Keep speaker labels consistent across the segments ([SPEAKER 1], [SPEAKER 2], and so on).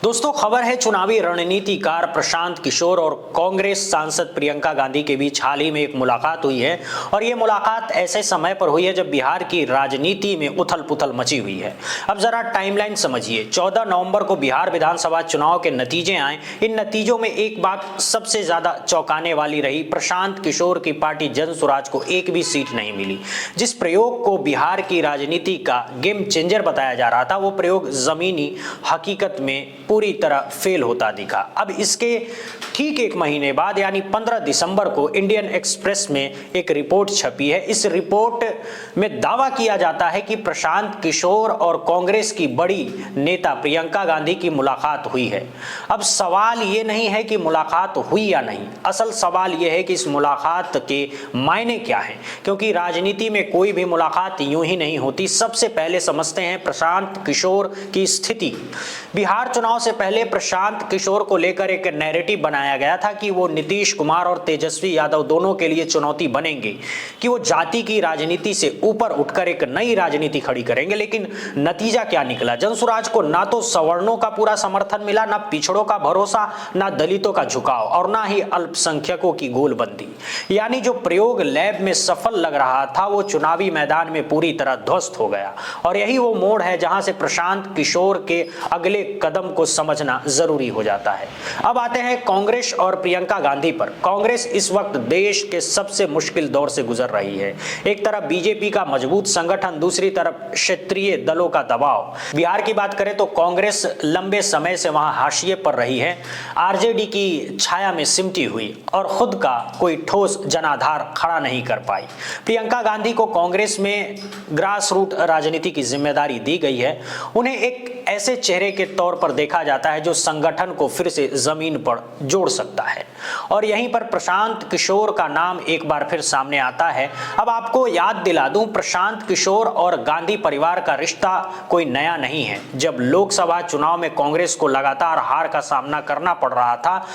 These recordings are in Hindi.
[SPEAKER 1] दोस्तों, खबर है चुनावी रणनीतिकार प्रशांत किशोर और कांग्रेस सांसद प्रियंका गांधी के बीच हाल ही में एक मुलाकात हुई है। और ये मुलाकात ऐसे समय पर हुई है जब बिहार की राजनीति में उथल पुथल मची हुई है। अब जरा टाइमलाइन समझिए। 14 नवंबर को बिहार विधानसभा चुनाव के नतीजे आए। इन नतीजों में एक बात सबसे ज्यादा चौंकाने वाली रही, प्रशांत किशोर की पार्टी जन स्वराज को एक भी सीट नहीं मिली। जिस प्रयोग को बिहार की राजनीति का गेम चेंजर बताया जा रहा था, वो प्रयोग जमीनी हकीकत में पूरी तरह फेल होता दिखा। अब इसके ठीक एक महीने बाद यानी 15 दिसंबर को इंडियन एक्सप्रेस में एक रिपोर्ट छपी है। इस रिपोर्ट में दावा किया जाता है कि प्रशांत किशोर और कांग्रेस की बड़ी नेता प्रियंका गांधी की मुलाकात हुई है। अब सवाल ये नहीं है कि मुलाकात हुई या नहीं, असल सवाल यह है कि इस मुलाकात के मायने क्या हैं, क्योंकि राजनीति में कोई भी मुलाकात यूं ही नहीं होती। सबसे पहले समझते हैं प्रशांत किशोर की स्थिति। बिहार चुनाव से पहले प्रशांत किशोर को लेकर एक नैरेटिव बनाया गया था कि वो नीतीश कुमार और तेजस्वी यादव दोनों के लिए चुनौती बनेंगे, कि वो जाति की राजनीति से ऊपर उठकर एक नई राजनीति खड़ी करेंगे। लेकिन नतीजा क्या निकला? जनसुराज को ना तो सवर्णों का पूरा समर्थन मिला, ना पिछड़ों का भरोसा, ना दलितों का झुकाव और ना ही अल्पसंख्यकों की गोलबंदी। यानी जो प्रयोग लैब में सफल लग रहा था, वो चुनावी मैदान में पूरी तरह ध्वस्त हो गया। और यही वो मोड़ है जहां से प्रशांत किशोर के अगले कदम को समझना जरूरी हो जाता है। अब आते हैं कांग्रेस और प्रियंका गांधी पर। कांग्रेस इस वक्त देश के सबसे मुश्किल दौर से गुजर रही है। एक तरफ बीजेपी का मजबूत संगठन, दूसरी तरफ क्षेत्रीय दलों का दबाव। बिहार की बात करें तो कांग्रेस लंबे समय से वहां हाशिए पर रही है, आरजेडी की छाया में सिमटी हुई और खुद का कोई ठोस जनाधार खड़ा नहीं कर पाई। प्रियंका गांधी को कांग्रेस में ग्रास रूट राजनीति की जिम्मेदारी दी गई है। उन्हें एक ऐसे चेहरे के तौर पर देखा जाता है जो संगठन को फिर से जमीन पर जोड़ सकता है। और यहीं पर प्रशांत किशोर का नाम एक बार फिर सामने आता है। अब आपको याद दिला दूं, प्रशांत किशोर और गांधी परिवार का रिश्ता कोई नया नहीं है। जब लोकसभा चुनाव में कांग्रेस को लगातार हार का सामना करना पड़ रहा था,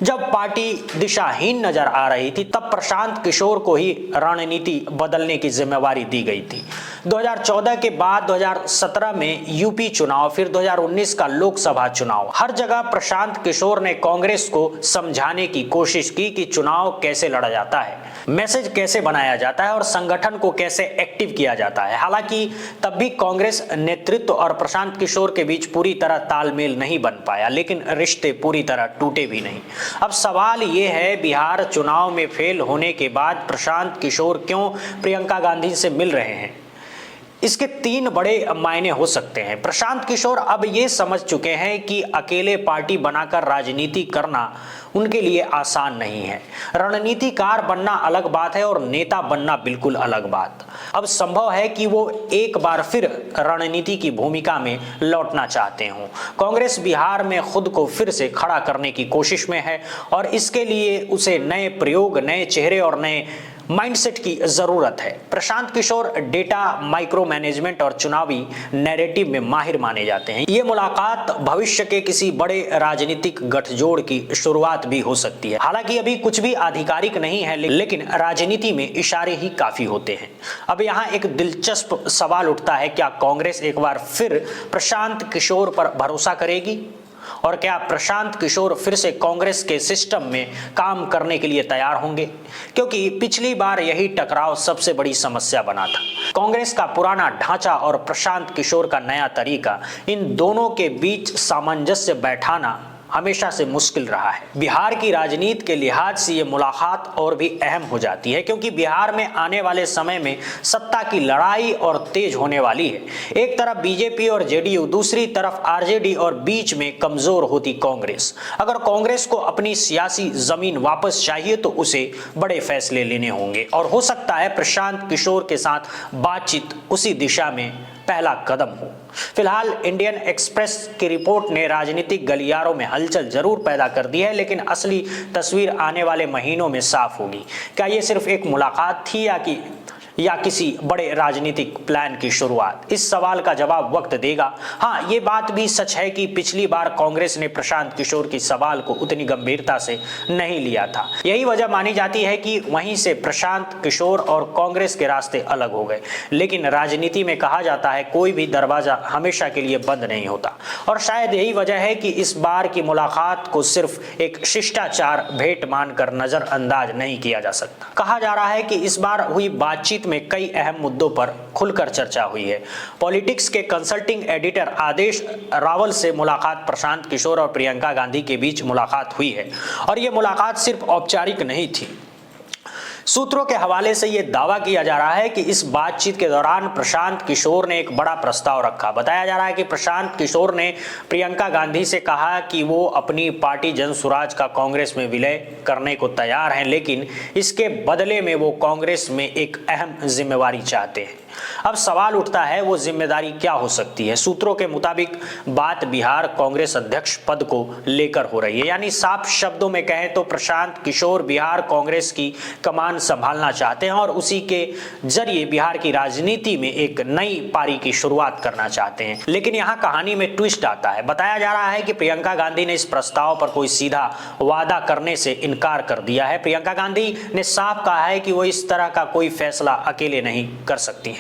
[SPEAKER 1] जब पार्टी दिशाहीन नजर आ रही थी, तब प्रशांत किशोर को ही रणनीति बदलने की जिम्मेवारी दी गई थी। 2014 के बाद 2017 में यूपी चुनाव, फिर 2019 का लोकसभा चुनाव, हर जगह प्रशांत किशोर ने कांग्रेस को समझाने की कोशिश की कि चुनाव कैसे लड़ा जाता है, मैसेज कैसे बनाया जाता है और संगठन को कैसे एक्टिव किया जाता है। हालांकि तब भी कांग्रेस नेतृत्व और प्रशांत किशोर के बीच पूरी तरह तालमेल नहीं बन पाया, लेकिन रिश्ते पूरी तरह टूटे भी नहीं। अब सवाल यह है, बिहार चुनाव में फेल होने के बाद प्रशांत किशोर क्यों प्रियंका गांधी से मिल रहे हैं? इसके तीन बड़े मायने हो सकते हैं। प्रशांत किशोर अब ये समझ चुके हैं कि अकेले पार्टी बनाकर राजनीति करना उनके लिए आसान नहीं है। रणनीतिकार बनना अलग बात है और नेता बनना बिल्कुल अलग बात। अब संभव है कि वो एक बार फिर रणनीति की भूमिका में लौटना चाहते हों। कांग्रेस बिहार में खुद को फिर से खड़ा करने की कोशिश में है और इसके लिए उसे नए प्रयोग, नए चेहरे और नए माइंडसेट की जरूरत है। Prashant Kishor data, micro management और चुनावी नैरेटिव में माहिर माने जाते हैं। ये मुलाकात भविष्य के किसी बड़े राजनीतिक गठजोड़ की शुरुआत भी हो सकती है। हालांकि अभी कुछ भी आधिकारिक नहीं है, लेकिन राजनीति में इशारे ही काफी होते हैं। अब यहाँ एक दिलचस्प सवाल उठता है, क्या कांग्रेस एक बार फिर प्रशांत किशोर पर भरोसा करेगी? और क्या प्रशांत किशोर फिर से कांग्रेस के सिस्टम में काम करने के लिए तैयार होंगे? क्योंकि पिछली बार यही टकराव सबसे बड़ी समस्या बना था। कांग्रेस का पुराना ढांचा और प्रशांत किशोर का नया तरीका, इन दोनों के बीच सामंजस्य बैठाना हमेशा से मुश्किल रहा है। बिहार की राजनीति के लिहाज से ये मुलाकात और भी अहम हो जाती है, क्योंकि बिहार में आने वाले समय में सत्ता की लड़ाई और तेज होने वाली है। एक तरफ बीजेपी और जेडीयू, दूसरी तरफ आरजेडी और बीच में कमजोर होती कांग्रेस। अगर कांग्रेस को अपनी सियासी जमीन वापस चाहिए तो उसे बड़े फैसले लेने होंगे और हो सकता है प्रशांत किशोर के साथ बातचीत उसी दिशा में पहला कदम हो। फिलहाल इंडियन एक्सप्रेस की रिपोर्ट ने राजनीतिक गलियारों में हलचल जरूर पैदा कर दी है, लेकिन असली तस्वीर आने वाले महीनों में साफ होगी। क्या ये सिर्फ एक मुलाकात थी या कि या किसी बड़े राजनीतिक प्लान की शुरुआत? इस सवाल का जवाब वक्त देगा। हाँ, ये बात भी सच है कि पिछली बार कांग्रेस ने प्रशांत किशोर की सवाल को उतनी गंभीरता से नहीं लिया था। यही वजह मानी जाती है कि वहीं से प्रशांत किशोर और कांग्रेस के रास्ते अलग हो गए। लेकिन राजनीति में कहा जाता है कोई भी दरवाजा हमेशा के लिए बंद नहीं होता, और शायद यही वजह है कि इस बार की मुलाकात को सिर्फ एक शिष्टाचार भेंट मानकर नजरअंदाज नहीं किया जा सकता। कहा जा रहा है कि इस बार हुई बातचीत में कई अहम मुद्दों पर खुलकर चर्चा हुई है। पॉलिटिक्स के कंसल्टिंग एडिटर आदेश रावल से मुलाकात, प्रशांत किशोर और प्रियंका गांधी के बीच मुलाकात हुई है, और यह मुलाकात सिर्फ औपचारिक नहीं थी। सूत्रों के हवाले से यह दावा किया जा रहा है कि इस बातचीत के दौरान प्रशांत किशोर ने एक बड़ा प्रस्ताव रखा। बताया जा रहा है कि प्रशांत किशोर ने प्रियंका गांधी से कहा कि वो अपनी पार्टी जनसुराज का कांग्रेस में विलय करने को तैयार हैं, लेकिन इसके बदले में वो कांग्रेस में एक अहम जिम्मेवारी चाहते हैं। अब सवाल उठता है वो जिम्मेदारी क्या हो सकती है। सूत्रों के मुताबिक बात बिहार कांग्रेस अध्यक्ष पद को लेकर हो रही है, यानी साफ शब्दों में कहें तो प्रशांत किशोर बिहार कांग्रेस की कमान संभालना चाहते हैं और उसी के जरिए बिहार की राजनीति में एक नई पारी की शुरुआत करना चाहते हैं। लेकिन यहाँ कहानी में ट्विस्ट आता है। बताया जा रहा है कि प्रियंका गांधी ने इस प्रस्ताव पर कोई सीधा वादा करने से इनकार कर दिया है। प्रियंका गांधी ने साफ कहा है कि वो इस तरह का कोई फैसला अकेले नहीं कर सकती हैं।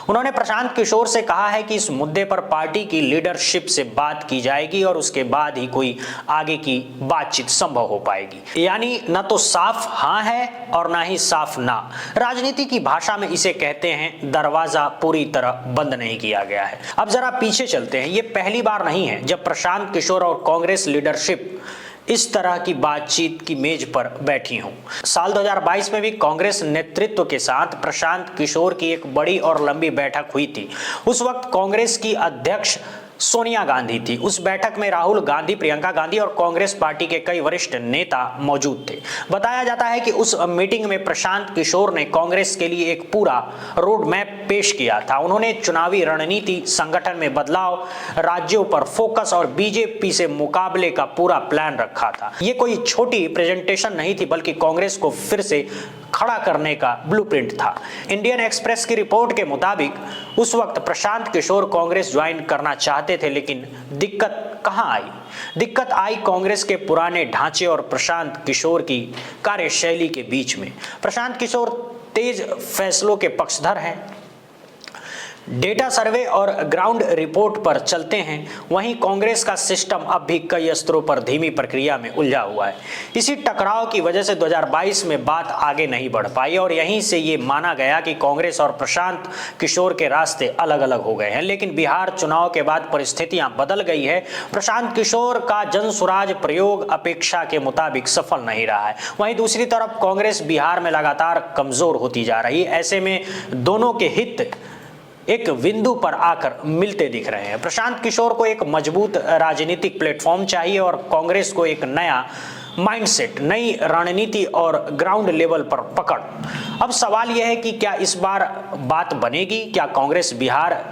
[SPEAKER 1] उन्होंने प्रशांत किशोर से कहा है कि इस मुद्दे पर पार्टी की लीडरशिप से बात की जाएगी और उसके बाद ही कोई आगे की बातचीत संभव हो पाएगी। यानी न तो साफ हाँ है और ना ही साफ ना। राजनीति की भाषा में इसे कहते हैं दरवाजा पूरी तरह बंद नहीं किया गया है। अब जरा पीछे चलते हैं। ये पहली बार नहीं है जब प्रशांत किशोर और कांग्रेस लीडरशिप इस तरह की बातचीत की मेज पर बैठी हूं। साल 2022 में भी कांग्रेस नेतृत्व के साथ प्रशांत किशोर की एक बड़ी और लंबी बैठक हुई थी। उस वक्त कांग्रेस की अध्यक्ष सोनिया गांधी थी। उस बैठक में राहुल गांधी, प्रियंका गांधी और कांग्रेस पार्टी के कई वरिष्ठ नेता मौजूद थे। बताया जाता है कि उस मीटिंग में प्रशांत किशोर ने कांग्रेस के लिए एक पूरा रोड मैप पेश किया था। उन्होंने चुनावी रणनीति, संगठन में बदलाव, राज्यों पर फोकस और बीजेपी से मुकाबले का पूरा प्लान रखा था। ये कोई छोटी प्रेजेंटेशन नहीं थी, बल्कि कांग्रेस को फिर से खड़ा करने का ब्लूप्रिंट था। इंडियन एक्सप्रेस की रिपोर्ट के मुताबिक उस वक्त प्रशांत किशोर कांग्रेस ज्वाइन करना चाहते थे, लेकिन दिक्कत कहां आई? दिक्कत आई कांग्रेस के पुराने ढांचे और प्रशांत किशोर की कार्यशैली के बीच में। प्रशांत किशोर तेज फैसलों के पक्षधर हैं। डेटा सर्वे और ग्राउंड रिपोर्ट पर चलते हैं। वहीं कांग्रेस का सिस्टम अब भी कई स्तरों पर धीमी प्रक्रिया में उलझा हुआ है। इसी टकराव की वजह से 2022 में बात आगे नहीं बढ़ पाई और यहीं से ये माना गया कि कांग्रेस और प्रशांत किशोर के रास्ते अलग अलग हो गए हैं। लेकिन बिहार चुनाव के बाद परिस्थितियां बदल गई है। प्रशांत किशोर का जनसुराज प्रयोग अपेक्षा के मुताबिक सफल नहीं रहा है। वहीं दूसरी तरफ कांग्रेस बिहार में लगातार कमजोर होती जा रही है। ऐसे में दोनों के हित एक बिंदु पर आकर मिलते दिख रहे हैं। प्रशांत किशोर को एक मजबूत राजनीतिक प्लेटफॉर्म चाहिए और कांग्रेस को एक नया माइंडसेट, नई रणनीति और ग्राउंड लेवल पर पकड़। अब सवाल यह है कि क्या इस बार बात बनेगी? क्या कांग्रेस बिहार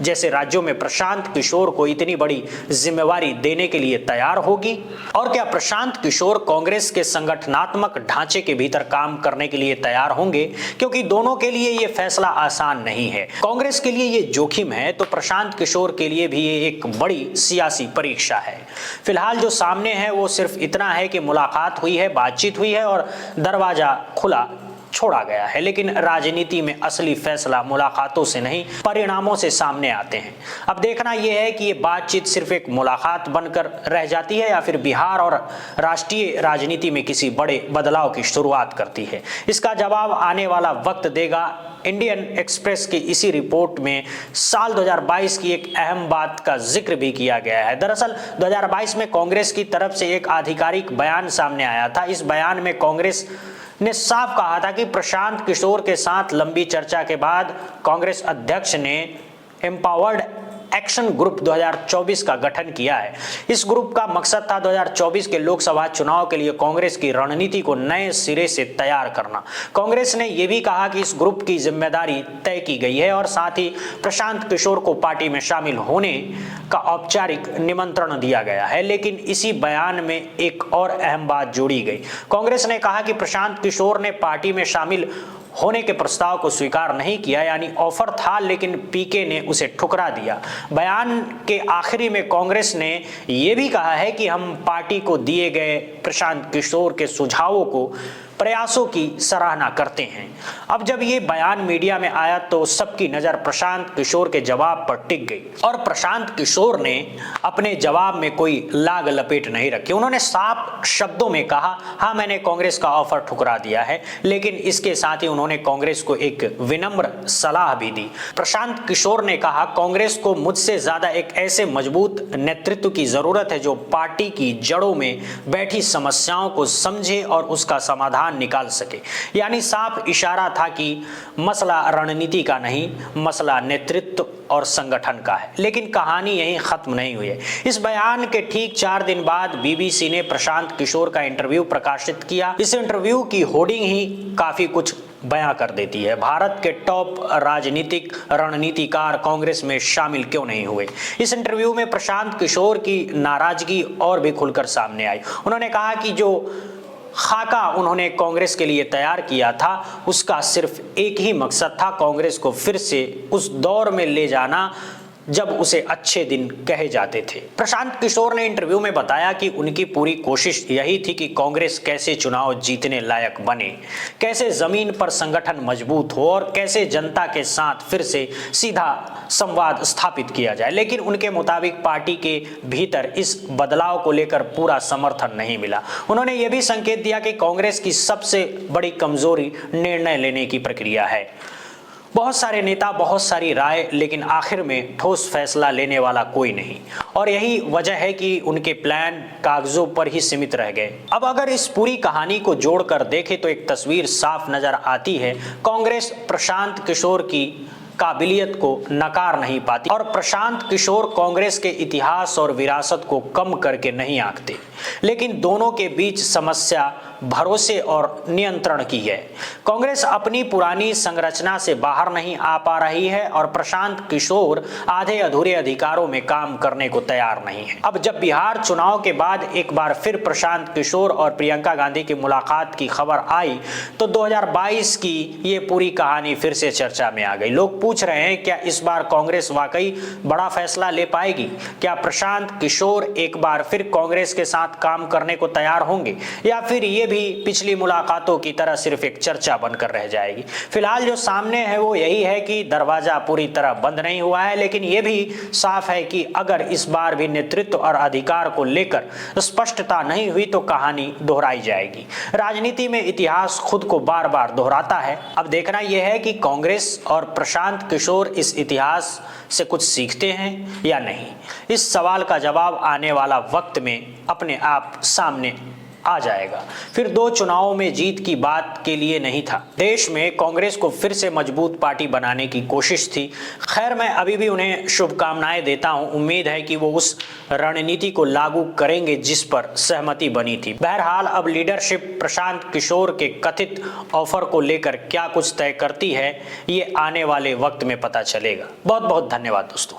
[SPEAKER 1] जैसे राज्यों में प्रशांत किशोर को इतनी बड़ी जिम्मेवारी देने के लिए तैयार होगी? और क्या प्रशांत किशोर कांग्रेस के संगठनात्मक ढांचे के भीतर काम करने के लिए तैयार होंगे? क्योंकि दोनों के लिए ये फैसला आसान नहीं है। कांग्रेस के लिए ये जोखिम है तो प्रशांत किशोर के लिए भी ये एक बड़ी सियासी परीक्षा है। फिलहाल जो सामने है वो सिर्फ इतना है कि मुलाकात हुई है, बातचीत हुई है और दरवाजा खुला छोड़ा गया है। लेकिन राजनीति में असली फैसला मुलाकातों से नहीं, परिणामों से सामने आते हैं। अब देखना यह है कि ये बातचीत सिर्फ एक मुलाकात बनकर रह जाती है या फिर बिहार और राष्ट्रीय राजनीति में किसी बड़े बदलाव की शुरुआत करती है। इसका जवाब आने वाला वक्त देगा। इंडियन एक्सप्रेस की इसी रिपोर्ट में साल 2022 की एक अहम बात का जिक्र भी किया गया है। दरअसल 2022 में कांग्रेस की तरफ से एक आधिकारिक बयान सामने आया था। इस बयान में कांग्रेस ने साफ कहा था कि प्रशांत किशोर के साथ लंबी चर्चा के बाद कांग्रेस अध्यक्ष ने एम्पावर्ड एक्शन ग्रुप 2024 का गठन किया है। इस ग्रुप का मकसद था 2024 के लोकसभा चुनाव के लिए कांग्रेस की रणनीति को नए सिरे से तैयार करना। कांग्रेस ने यह भी कहा कि इस ग्रुप की जिम्मेदारी तय की गई है और साथ ही प्रशांत किशोर को पार्टी में शामिल होने का औपचारिक निमंत्रण दिया गया है। लेकिन इसी बयान में एक और अहम बात जोड़ी गई। कांग्रेस ने कहा कि प्रशांत किशोर ने पार्टी में शामिल होने के प्रस्ताव को स्वीकार नहीं किया, यानी ऑफर था लेकिन पीके ने उसे ठुकरा दिया। बयान के आखिरी में कांग्रेस ने यह भी कहा है कि हम पार्टी को दिए गए प्रशांत किशोर के सुझावों को, प्रयासों की सराहना करते हैं। अब जब ये बयान मीडिया में आया तो सबकी नजर प्रशांत किशोर के जवाब पर टिक गई और प्रशांत किशोर ने अपने जवाब में कोई लाग लपेट नहीं रखी। उन्होंने साफ शब्दों में कहा, हाँ मैंने कांग्रेस का ऑफर ठुकरा दिया है, लेकिन इसके साथ ही उन्होंने कांग्रेस को एक विनम्र सलाह भी दी। प्रशांत किशोर ने कहा, कांग्रेस को मुझसे ज्यादा एक ऐसे मजबूत नेतृत्व की जरूरत है जो पार्टी की जड़ों में बैठी समस्याओं को समझे और उसका समाधान निकाल सके। यानी साफ इशारा था कि मसला रणनीति का नहीं, मसला नेतृत्व और संगठन का है। लेकिन कहानी यहीं खत्म नहीं हुई है। इस बयान के ठीक 4 दिन बाद बीबीसी ने प्रशांत किशोर का इंटरव्यू प्रकाशित किया। इस इंटरव्यू की होर्डिंग ही काफी कुछ बयां कर देती है। भारत के टॉप राजनीतिक रणनीतिकार कांग्रेस में शामिल क्यों नहीं हुए? इस इंटरव्यू में प्रशांत किशोर की नाराजगी और भी खुलकर सामने आई। उन्होंने कहा कि जो खाका उन्होंने कांग्रेस के लिए तैयार किया था उसका सिर्फ एक ही मकसद था, कांग्रेस को फिर से उस दौर में ले जाना जब उसे अच्छे दिन कहे जाते थे। प्रशांत किशोर ने इंटरव्यू में बताया कि उनकी पूरी कोशिश यही थी कि कांग्रेस कैसे चुनाव जीतने लायक बने, कैसे जमीन पर संगठन मजबूत हो और कैसे जनता के साथ फिर से सीधा संवाद स्थापित किया जाए। लेकिन उनके मुताबिक पार्टी के भीतर इस बदलाव को लेकर पूरा समर्थन नहीं मिला। उन्होंने यह भी संकेत दिया कि कांग्रेस की सबसे बड़ी कमजोरी निर्णय लेने की प्रक्रिया है। बहुत सारे नेता, बहुत सारी राय, लेकिन आखिर में ठोस फैसला लेने वाला कोई नहीं। और यही वजह है कि उनके प्लान कागजों पर ही सीमित रह गए। अब अगर इस पूरी कहानी को जोड़कर देखें तो एक तस्वीर साफ नजर आती है। कांग्रेस प्रशांत किशोर की काबिलियत को नकार नहीं पाती और प्रशांत किशोर कांग्रेस के इतिहास और विरासत को कम करके नहीं आंकते, लेकिन दोनों के बीच समस्या भरोसे और नियंत्रण की है। कांग्रेस अपनी पुरानी संरचना से बाहर नहीं आ पा रही है और प्रशांत किशोर आधे अधूरे अधिकारों में काम करने को तैयार नहीं है। अब जब बिहार चुनाव के बाद एक बार फिर प्रशांत किशोर और प्रियंका गांधी की मुलाकात की खबर आई तो 2022 की ये पूरी कहानी फिर से चर्चा में आ गई। लोग पूछ रहे हैं, क्या इस बार कांग्रेस वाकई बड़ा फैसला ले पाएगी? क्या प्रशांत किशोर एक बार फिर कांग्रेस के साथ काम करने को तैयार होंगे या फिर ये भी पिछली मुलाकातों की तरह सिर्फ एक चर्चा बनकर रह जाएगी? फिलहाल जो सामने है वो यही है कि दरवाजा पूरी तरह बंद नहीं हुआ है, लेकिन यह भी साफ है कि अगर इस बार भी नेतृत्व और अधिकार को लेकर स्पष्टता नहीं हुई तो कहानी दोहराई जाएगी। राजनीति में इतिहास खुद को बार बार दोहराता है। अब देखना यह है कि कांग्रेस और प्रशांत किशोर इस इतिहास से कुछ सीखते हैं या नहीं। इस सवाल का जवाब आने वाला वक्त में अपने आप सामने आ जाएगा। फिर 2 चुनावों में जीत की बात के लिए नहीं था, देश में कांग्रेस को फिर से मजबूत पार्टी बनाने की कोशिश थी। खैर, मैं अभी भी उन्हें शुभकामनाएं देता हूं। उम्मीद है कि वो उस रणनीति को लागू करेंगे जिस पर सहमति बनी थी। बहरहाल अब लीडरशिप प्रशांत किशोर के कथित ऑफर को लेकर क्या कुछ तय करती है, ये आने वाले वक्त में पता चलेगा। बहुत बहुत धन्यवाद दोस्तों।